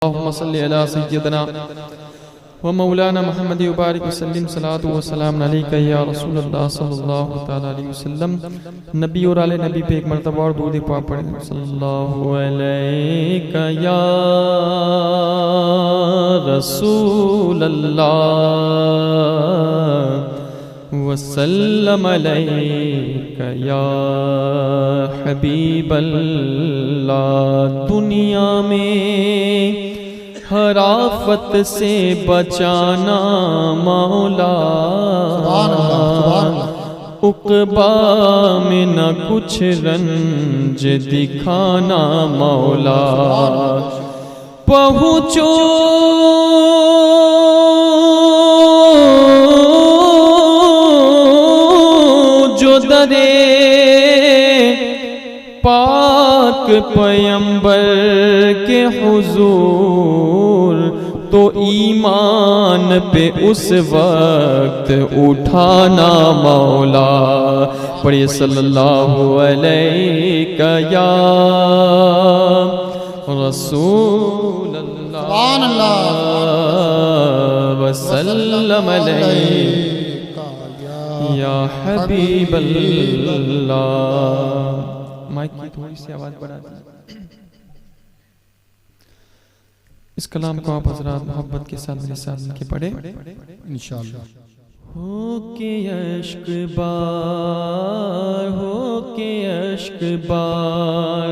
اللهم صل على سيدنا ومولانا محمد وبارك وسلم صلاة وسلام عليك يا رسول الله صلی اللہ تعالی علیہ وسلم. نبی اور آل نبی پہ ایک مرتبہ اور درود پاک پڑھیں. صلی اللہ علیک یا رسول اللہ وسلم علیک یا حبیب اللہ. دنیا میں ہر آفت سے بچانا مولا، عقبا میں نہ کچھ رنج دکھانا مولا. پہنچو جو درے پاک پیمبر کے حضور، تو ایمان پہ اس وقت اٹھانا مولا. پڑھیے صلی اللہ علیہ یا رسول اللہ وسلم علیہ یا حبیب اللہ. مائک کی تھوڑی سی آواز بڑھا دی. اس کلام کو آپ حضرات محبت کے ساتھ میرے ساتھ مل کے پڑھیں انشاءاللہ. ہو کے عشق بار، ہو کے عشق بار،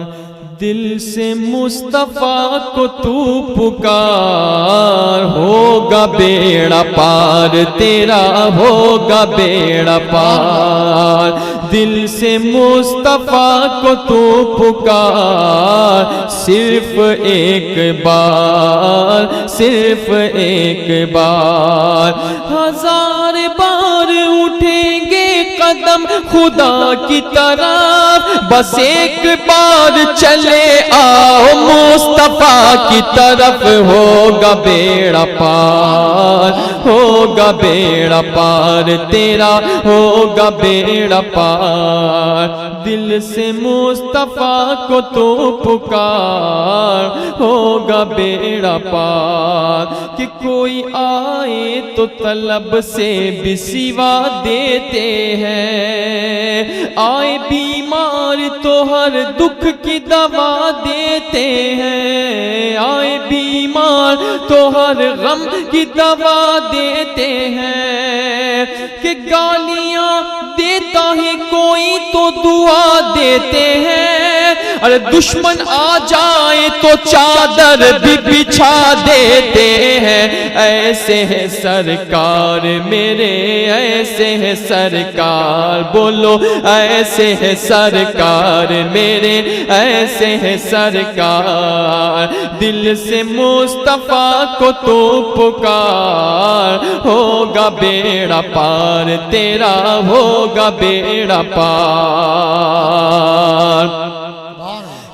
دل سے مصطفیٰ کو تو پکار. ہوگا بیڑا پار تیرا، ہوگا بیڑا پار. دل سے مصطفیٰ کو تو پکار. صرف ایک بار، صرف ایک بار. ہزار بار اٹھیں گے قدم خدا کی طرف، بس ایک بار چلے آؤ مصطفیٰ کی طرف. ہوگا بیڑا پار، ہوگا بیڑا پار تیرا، ہوگا بیڑا پار. دل سے مصطفیٰ کو تو پکار. ہوگا بیڑا پار. کہ کوئی آئے تو طلب سے بھی سوا دیتے ہیں، آئے بیمار تو ہر دکھ کی دوا دیتے ہیں، آئے بیمار تو ہر غم کی دوا دیتے ہیں. کہ گالیاں دیتا ہے کوئی تو دعا دیتے ہیں، ارے دشمن آ جائے تو چادر بھی بچھا دیتے ہیں. ایسے ہے سرکار میرے، ایسے ہے سرکار. بولو ایسے ہے سرکار میرے، ایسے ہے سرکار. دل سے مصطفیٰ کو تو پکار. ہوگا بیڑا پار تیرا، ہوگا بیڑا پار.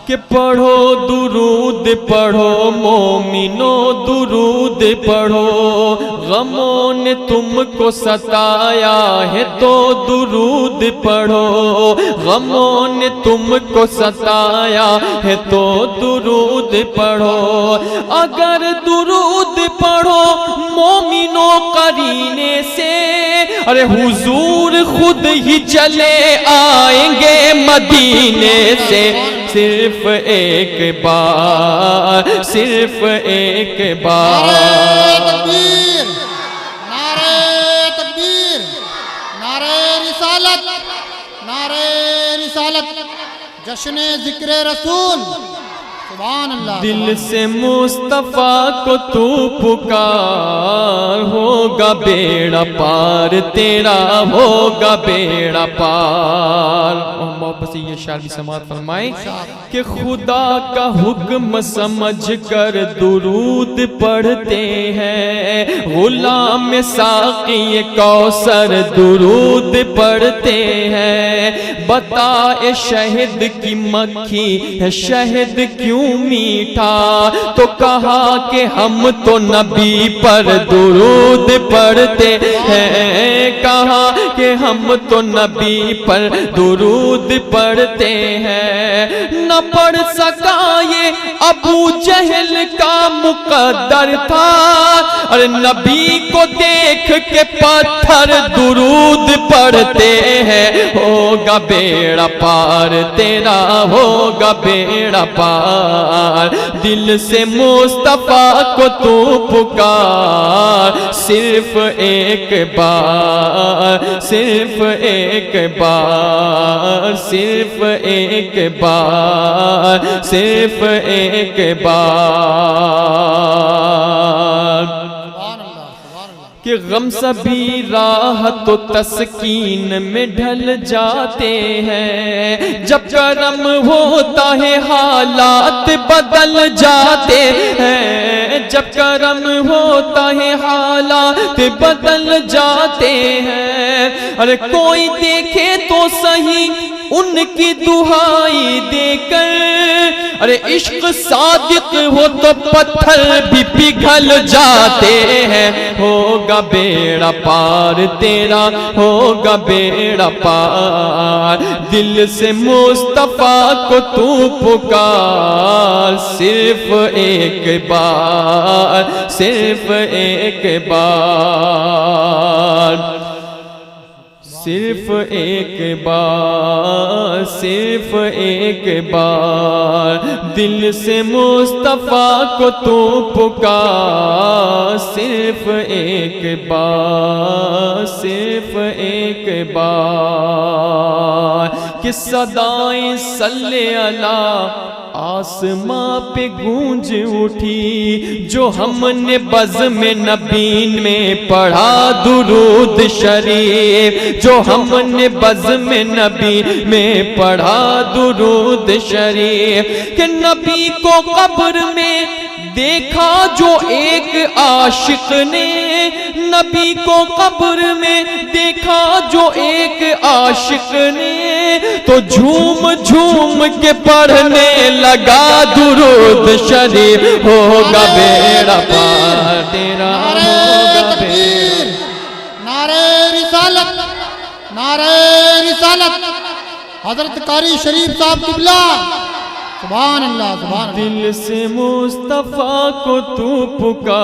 کہ پڑھو درود پڑھو مومنو، درود پڑھو. غموں نے تم کو ستایا ہے تو درود پڑھو. غموں نے تم کو ستایا ہے تو درود پڑھو. اگر درود پڑھو مومنو قرینے سے، ارے حضور خود ہی چلے آئیں گے مدینے سے. صرف ایک بار، صرف ایک بار. نعرہ تکبیر، نعرہ تکبیر، نعرہ رسالت، نعرہ رسالت، جشن ذکر رسول. سبحان اللہ. دل سے مصطفیٰ کو تو پکار. ہوگا بیڑا پار تیرا، ہوگا بیڑا پار. محبت سے یہ شعر بھی سماعت فرمائیں کہ خدا کا حکم سمجھ کر درود پڑھتے ہیں. غلام ساقی کوثر درود پڑھتے ہیں. بتا اے شہد کی مکھی ہے شہد کیوں کیوں میٹھا، تو کہا کہ ہم تو نبی پر درود پڑھتے ہیں، کہا کہ ہم تو نبی پر درود پڑھتے ہیں۔ نہ پڑھ سکا یہ ابو جہل کا مقدر تھا، اور نبی کو دیکھ کے پتھر درود پڑھتے ہیں۔ ہوگا بیڑا پار تیرا، ہوگا بیڑا پار، دل سے مصطفیٰ کو تو پکار، صرف ایک بار، صرف ایک بار، صرف ایک بار، صرف ایک بار، کہ غم سبھی راحت و تسکین میں ڈھل جاتے ہیں، جب کرم ہوتا ہے حالات بدل جاتے ہیں، جب کرم ہوتا ہے حالات بدل جاتے ہیں۔ ارے کوئی دیکھے تو صحیح ان کی دہائی دے کر، ارے عشق صادق ہو تو پتھر بھی پگھل جاتے ہیں۔ ہوگا بیڑا پار تیرا، ہوگا بیڑا پار، دل سے مصطفیٰ کو تو پکار، صرف ایک بار، صرف ایک بار، صرف ایک بار، صرف ایک بار، دل سے مصطفیٰ کو تو پکار، صرف ایک بار، صرف ایک بار، کہ صدائیں صلی اللہ آسماں پہ گونج اٹھی، جو ہم نے بزم نبی میں پڑھا درود شریف، جو ہم نے بزم نبی میں پڑھا درود شریف، کہ نبی کو قبر میں دیکھا جو ایک عاشق نے، نبی کو قبر میں دیکھا جو ایک عاشق نے، تو جھوم جھوم کے پڑھنے لگا درود شریف۔ ہوگا بیڑا پار تیرا، ہوگا تکبیر، نعرہ رسالت، نعرہ رسالت، حضرت قاری شریف صاحب قبلہ، سبحان اللہ، سبحان اللہ۔ دل سے مصطفیٰ کو تو پکار،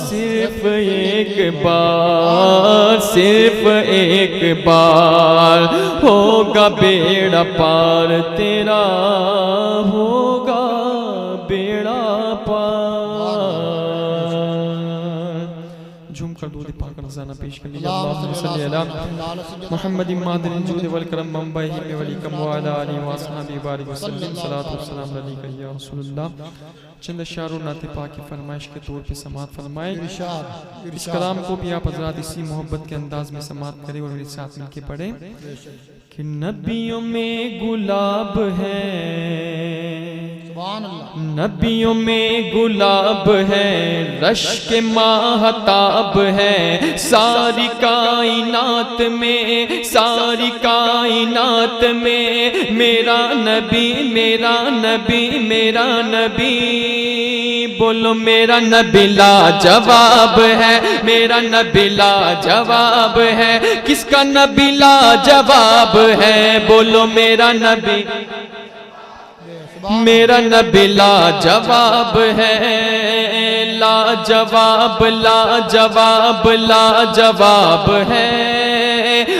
صرف ایک بار، صرف ایک بار، ہوگا بیڑا پار تیرا، ہوگا بیڑا پار۔ جھوم کر دودھ پاک رمضانہ پیش کر لیجئے۔ اللہم صلی علی محمد مادر الجود والکرم منبع حکم ولیکم وعلی آلہ واصحابہ بارک وسلم، صلاۃ والسلام علیکہ یا رسول اللہ۔ چند اشعار و نعت پاک کی فرمائش کے طور پہ سماعت فرمائے۔ اس کلام کو بھی آپ حضرات اسی محبت کے انداز میں سماعت کریں اور میرے ساتھ مل کے پڑھیں کہ نبیوں میں گلاب ہے، نبیوں میں گلاب ہے، رشک ماہتاب ہے، ساری کائنات میں، ساری کائنات میں میرا نبی، میرا نبی، میرا نبی، بولو میرا نبی لا جواب ہے، میرا نبی لا جواب ہے، کس کا نبی لا جواب ہے، بولو میرا نبی، میرا نبی لا جواب ہے، لا جواب، لا جواب، لا جواب ہے،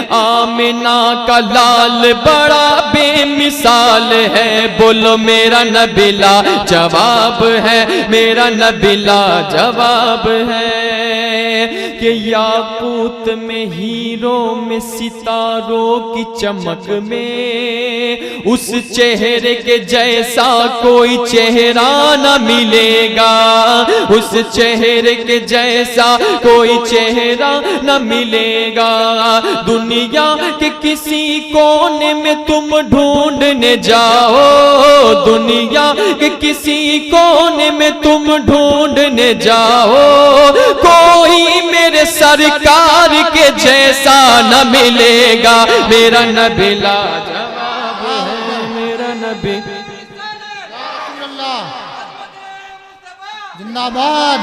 آمنہ کا لال بڑا بے مثال ہے، بولو میرا نبی لا جواب ہے، میرا نبی لا جواب ہے، کہ یاقوت میں، ہیرو میں، ستاروں کی چمک میں، اس چہرے کے جیسا کوئی چہرہ نہ ملے گا، اس چہرے کے جیسا کوئی چہرہ نہ ملے گا، دنیا کے کسی کونے میں تم ڈھونڈنے جاؤ، دنیا کے کسی کونے میں تم ڈھونڈنے جاؤ، کوئی میرے سرکار کے جیسا نہ ملے گا، میرا نبی لا جواب ہے، میرا زندہ باد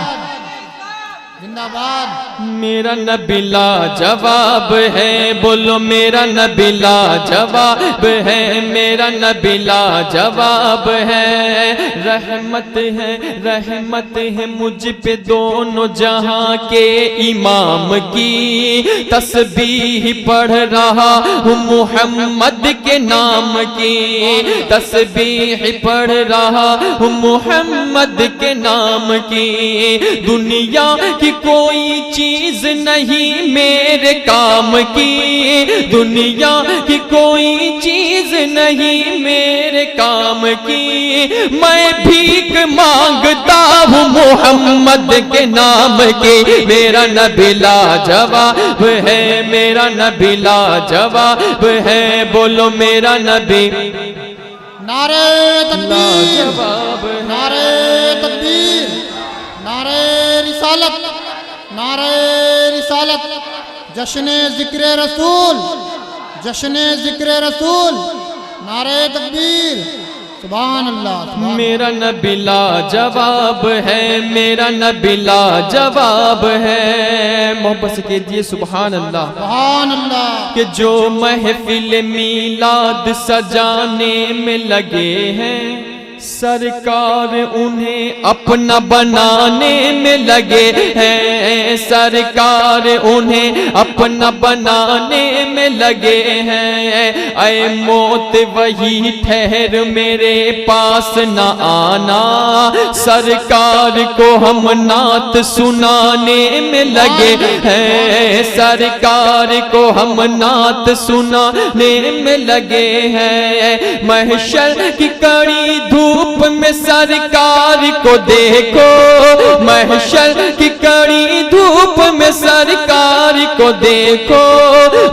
زندہ باد میرا نبی لاجواب ہے، بولو میرا نبی لاجواب ہے، میرا نبی لاجواب ہے، رحمت ہے مجھ پہ دونوں جہاں کے امام کی، تسبیح پڑھ رہا ہوں محمد کے نام کی، تسبیح پڑھ رہا ہوں محمد کے نام کی، دنیا کی کوئی چیز نہیں میرے کام کی، دنیا کی کوئی چیز نہیں میرے کام کی، میں بھیک مانگتا ہوں محمد کے نام کی، میرا نبی لاجواب ہے، میرا نبی لاجواب ہے، بولو میرا نبی نعرہ تکبیر نعرہ تکبیر نعرہ رسالت نعرہ رسالت، جشن ذکر رسول جشن ذکر رسول، نعرہ تکبیر، سبحان اللہ سبحان میرا نبی لاجواب ہے، میرا نبی لاجواب ہے، محبت سے کہیے سبحان اللہ، سبحان اللہ، کہ جو محفل میلاد سجانے میں لگے ہیں، سرکار انہیں اپنا بنانے میں لگے ہیں، سرکار انہیں اپنا بنانے میں لگے ہیں، اے موت وہی ٹھہر میرے پاس نہ آنا، سرکار کو ہم نعت سنانے میں لگے ہیں، سرکار کو ہم نعت سنانے میں لگے ہیں، محشر کی کڑی دھوپ میں سرکار کو دیکھو، محشر کی کڑی دھوپ میں سرکار کو دیکھو،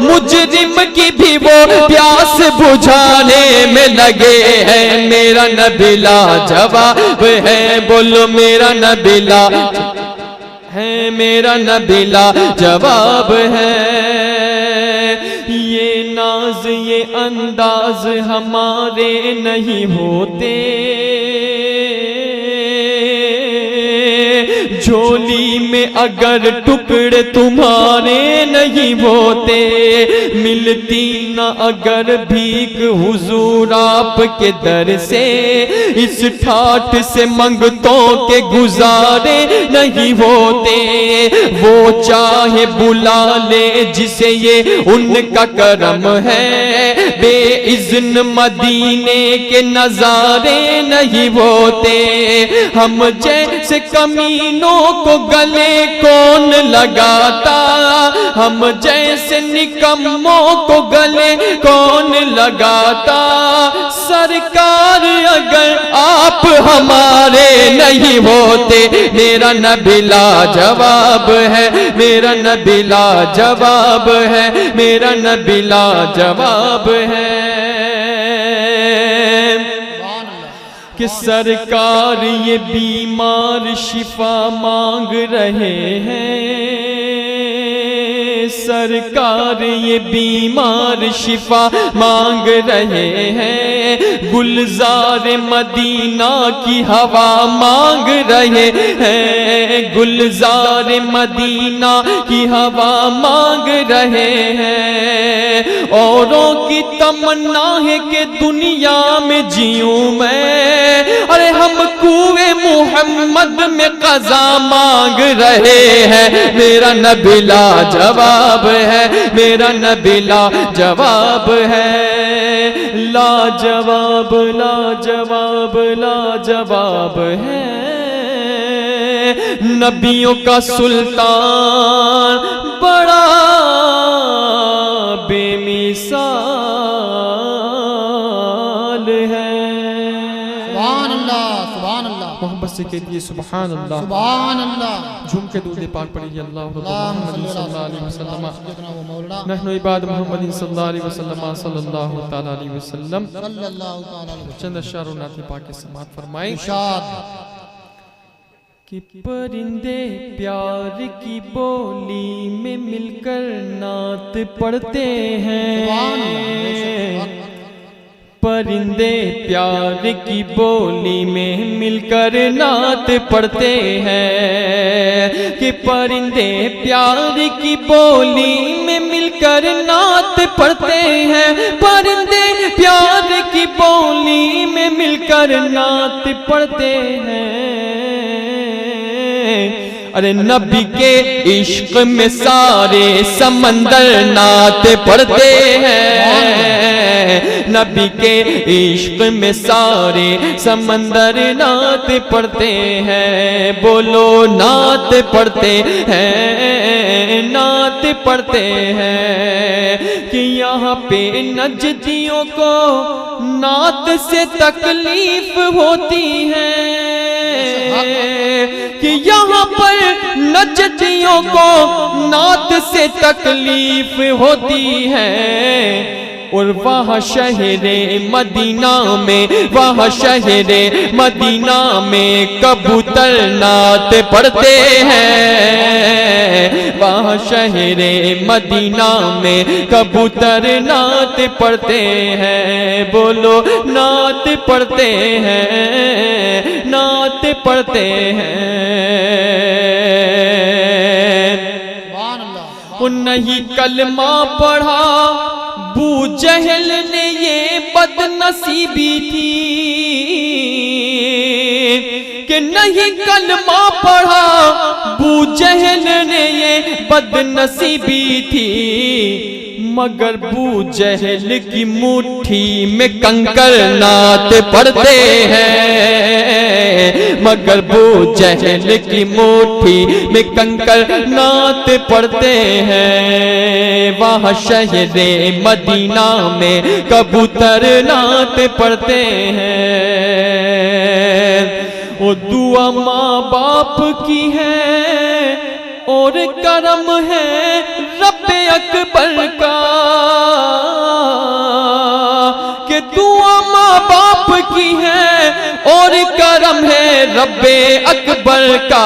مجرم کی بھی وہ پیاس بجھانے میں لگے ہیں، میرا نبی لاجواب ہے، بولو میرا نبی لاجواب ہے، میرا نبی لاجواب ہے، یہ ناز یہ انداز ہمارے نہیں ہوتے، جھولی میں اگر ٹکڑے تمہارے نہیں ہوتے، ملتی نہ اگر بھیک حضور آپ کے در سے، اس ٹھاٹ سے منگتوں کے گزارے نہیں ہوتے، وہ چاہے بلا لے جسے یہ ان کا کرم ہے، بے اذن مدینے کے نظارے نہیں ہوتے، ہم جیسے کمینوں کو گلے کون لگاتا، ہم جیسے نکموں کو گلے کون لگاتا، سرکار اگر آپ ہمارے نہیں ہوتے، میرا نبی لاجواب ہے، میرا نبی لاجواب ہے، میرا نبی لاجواب ہے، کہ سرکار یہ بیمار شفا مانگ رہے ہیں، سرکار یہ بیمار شفا مانگ رہے ہیں، گلزار مدینہ کی ہوا مانگ رہے ہیں، گلزار مدینہ کی ہوا مانگ رہے ہیں، اوروں کی تمنا ہے کہ دنیا میں جیوں میں، ارے ہم کوئے محمد میں قضا مانگ رہے ہیں، میرا نبی لاجواب ہے، میرا نبی لاجواب ہے، لاجواب لاجواب لاجواب ہے، نبیوں کا سلطان بڑا بے مثال ہے، سبحان اللہ سبحان اللہ، محبت سے کہیے سبحان اللہ، سبحان اللہ، جھوم کے درود پاک پڑھیے، اللہ محمد صلی اللہ علیہ وسلم، سیدنا و مولانا نحن عباد محمد صلی اللہ علیہ وسلم صلی اللہ تعالی علیہ وسلم، صلی اللہ تعالی علیہ وسلم، چند اشعار و نعت پاک کے سماعت فرمائیں، ارشاد، کہ پرندے پیار کی بولی میں مل کر نعت پڑھتے ہیں، سبحان اللہ، پرندے پیار کی بولی میں مل کر نعت پڑھتے ہیں کہ پرندے پیار کی بولی میں مل کر نعت پڑھتے ہیں پرندے پیار کی بولی میں مل کر نعت پڑھتے ہیں ارے نبی کے عشق میں سارے سمندر نعت پڑھتے ہیں نبی کے عشق میں سارے سمندر نعت پڑھتے ہیں بولو نعت پڑھتے ہیں نعت پڑھتے ہیں کہ یہاں پہ نجدیوں کو نعت سے تکلیف ہوتی ہے کہ یہاں پر نجدیوں کو نعت سے تکلیف ہوتی ہے اور وہاں شہر مدینہ میں وہاں شہر مدینہ میں کبوتر نعت پڑھتے ہیں وہاں شہر مدینہ میں کبوتر نعت پڑھتے ہیں بولو نعت پڑھتے ہیں نعت پڑھتے ہیں وہ نہیں کلمہ پڑھا ابو جہل نے یہ بد نصیبی تھی کہ نہیں کلمہ پڑھا ابو جہل نے یہ بد نصیبی تھی مگر ابو جہل کی مٹھی میں کنکر نعت پڑھتے ہیں مگر ابو جہل کی مٹھی میں کنکر نعت پڑھتے ہیں وہاں شہر مدینہ میں کبوتر نعت پڑھتے ہیں وہ دعا ماں باپ کی ہے اور کرم ہے رب اکبر کا کہ دعا ماں باپ کی ہے اور کرم ہے رب اکبر کا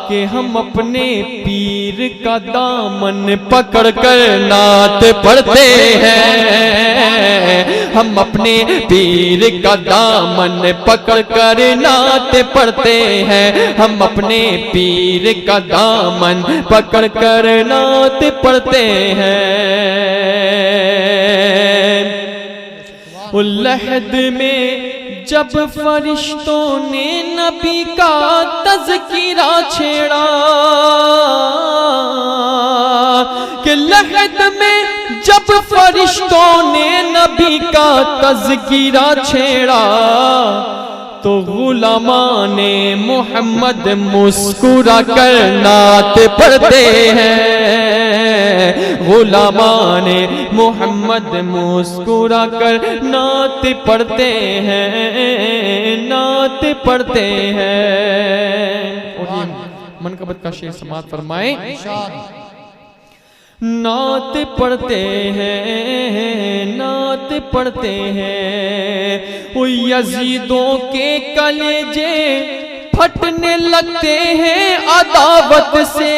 کہ ہم اپنے پیر کا دامن پکڑ کر نعت پڑھتے ہیں ہم اپنے پیر کا دامن پکڑ کر نعت پڑھتے ہیں ہم اپنے پیر کا دامن پکڑ کر نعت پڑھتے ہیں لحد میں جب فرشتوں نے نبی کا تذکرہ چھیڑا کہ لحد میں جب فرشتوں نے نبی کا تذکرہ چھیڑا تو غلامان محمد مسکرا کر نعت پڑھتے ہیں غلامان محمد مسکرا کر نعت پڑھتے ہیں نعت پڑھتے ہیں اور یہ منقبت کا شعر سماعت فرمائیں نعت پڑھتے ہیں نعت پڑھتے ہیں وہ یزیدوں کے کلیجے پھٹنے لگتے ہیں عداوت سے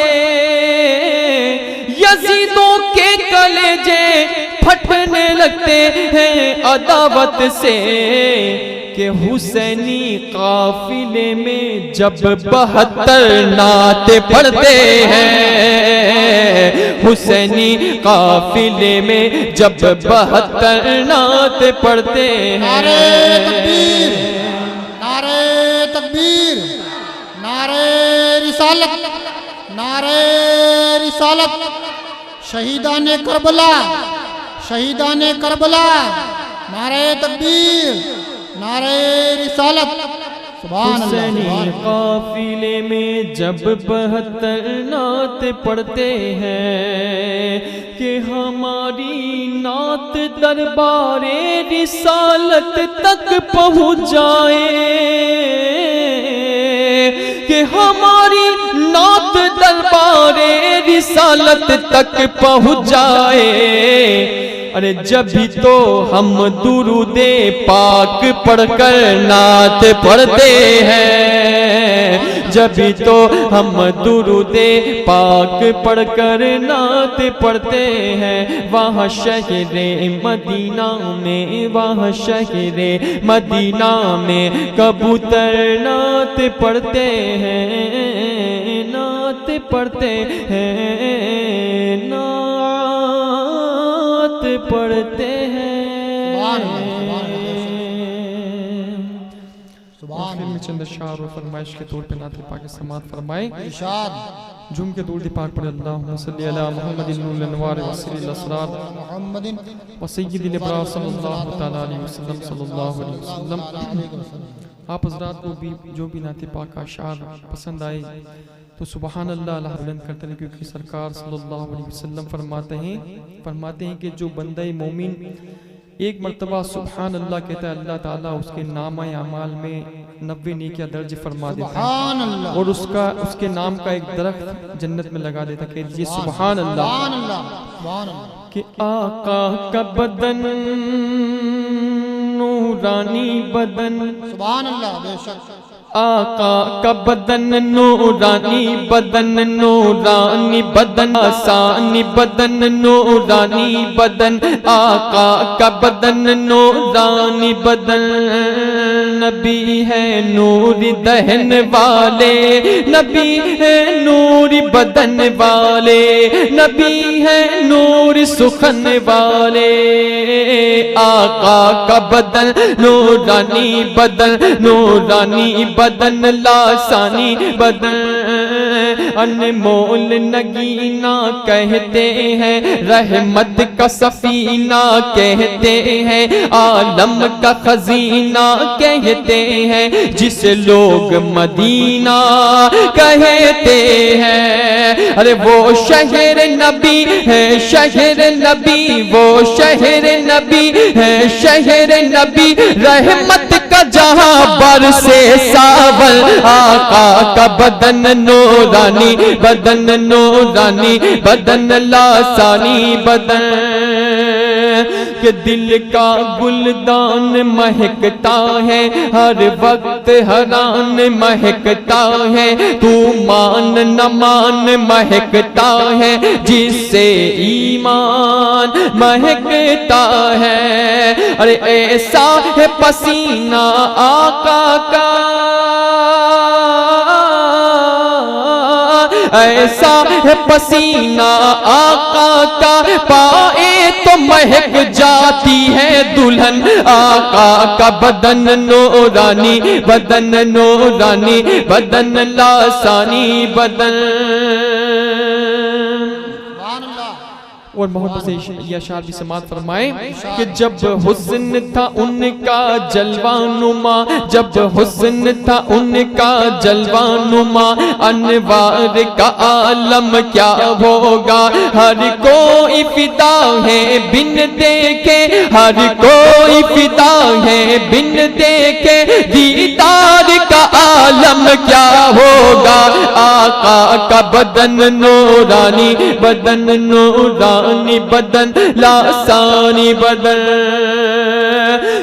یزیدوں کے کلیجے پھٹنے لگتے ہیں عداوت سے کہ حسینی قافلے میں جب 72 نعت پڑھتے ہیں حسینی قافلے میں جب 72 نعت پڑھتے ہیں نعرہ تکبیر نعرہ رسالت نعرہ رسالت شہیدان کربلا شہیدان کربلا نعرہ تکبیر نعرہ رسالت سبحان اللہ حسینی قافلے میں جب 72 نعت پڑھتے ہیں کہ ہماری نعت دربار رسالت تک پہنچ جائے کہ ہماری نعت دربار رسالت تک پہنچ جائے ارے جب ہی تو ہم درود پاک پڑھ کر نعت پڑھتے ہیں جبھی تو ہم درود پاک پڑھ کر نعت پڑھتے ہیں وہاں شہر مدینہ میں، وہاں شہر مدینہ میں کبوتر نعت پڑھتے ہیں، نعت پڑھتے ہیں، نعت پڑھتے ہیں۔ آخر میں چند اشعار و فرمائش کے طور پہ نعت پاک سماعت فرمائے۔ جھوم کے درود پاک پڑھ اللہم صلی علی محمد نور الانوار وسیل الاسرار و سید الابرار صلی اللہ تعالی علیہ وسلم صلی اللہ علیہ وسلم۔ آپ حضرات کو بھی جو بھی نعت پاک کا اشعار پسند آئے تو سبحان اللہ اللہ بلند کرتے ہیں، کیونکہ سرکار صلی اللہ علیہ وسلم فرماتے ہیں کہ جو بندہ مومن ایک مرتبہ سبحان اللہ کہتا ہے اللہ تعالیٰ اس کے نامہ اعمال میں 90 نیکیاں درج فرما دیتا ہے، اور اس کے نام کا ایک درخت جنت میں لگا دیتا ہے کہ یہ سبحان اللہ۔ کہ آقا کا بدن نورانی بدن، سبحان اللہ، بے شک آقا کا بدن نورانی بدن، نورانی بدن، آسانی بدن، نورانی بدن، آقا کا بدن نورانی بدن، نبی ہے نور دہن والے، نبی ہے نور بدن والے، نبی ہے نور سخن والے، آقا کا بدن نورانی بدن، نورانی بدن، لاسانی بدن، انمول نگینہ کہتے ہیں، رحمت کا سفینہ کہتے ہیں، عالم کا خزینہ کہتے ہیں، جسے لوگ مدینہ کہتے ہیں۔ ارے وہ شہر نبی ہے، شہر نبی، وہ شہر نبی ہے، شہر نبی، رحمت کا جہاں برسے ساول، آقا کا بدن نورانی بدن، نورانی بدن، لاسانی بدن، کہ دل کا گلدان مہکتا ہے، ہر وقت حیران مہکتا ہے، تو مان نہ مان مہکتا ہے، جس سے ایمان مہکتا ہے۔ ارے ایسا ہے پسینہ آقا کا، ایسا ہے پسینہ آقا کا، پائے تو مہک جاتی ہے دلہن، آقا کا بدن نورانی بدن، نورانی بدن، لاسانی بدن۔ اور محبت سے یہ اشعار بھی سماعت فرمائے کہ جب حسن تھا ان کا جلوہ نما، جب حسن تھا ان کا جلوہ نما، انوار کا عالم کیا ہوگا، ہر کوئی فدا ہے بن دیکھے، ہر کوئی فدا ہے بن دیکھے، دیدار کا عالم کیا ہوگا، آقا کا بدن نورانی بدن، نورانی بدن، لاسانی بدن،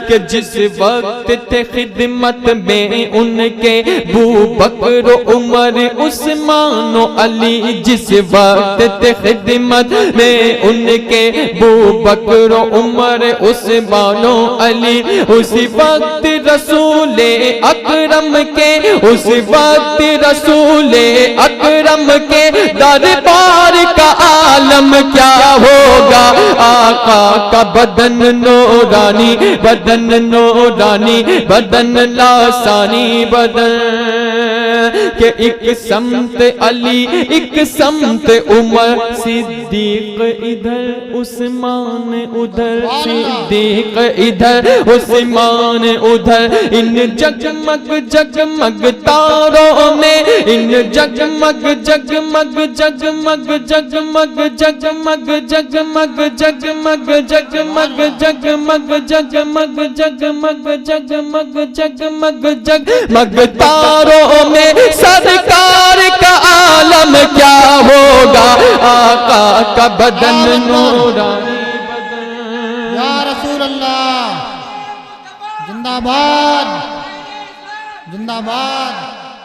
کہ جس وقت تھے خدمت میں ان کے بوبکر و عمر عثمان و علی، جس وقت تھے خدمت میں ان کے بوبکر و عمر عثمان و علی، اسی وقت رسول اکرم کے، اس وقت رسول اکرم کے دربار کا عالم کیا ہوگا، آقا کا بدن نورانی بدن، نورانی بدن، لاسانی بدن، کہ ایک سمت علی ایک سمت عمر، صدیق ادھر عثمان ادھر، صدیق ادھر عثمان ادھر، ان جگمگ جگمگ تاروں میں، ان جگمگ جگمگ جگمگ جگمگ جگمگ جگمگ جگمگ جگمگ جگمگ جگمگ جگمگ جگمگ جگمگ جگمگ تاروں میں، سرکار کا عالم کیا ہوگا، آقا کا بدن نورانی بدن۔ یا رسول اللہ، زندہ باد، زندہ باد۔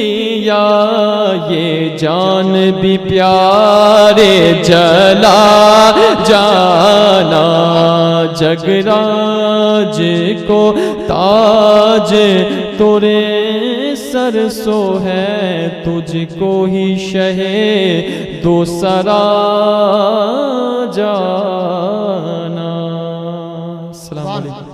دیا یہ جان بھی پیارے جلا جانا جگراج کو تاج تورے سر سو ہے تجھ کو ہی شہ دو سرا جانا. السلام علیکم.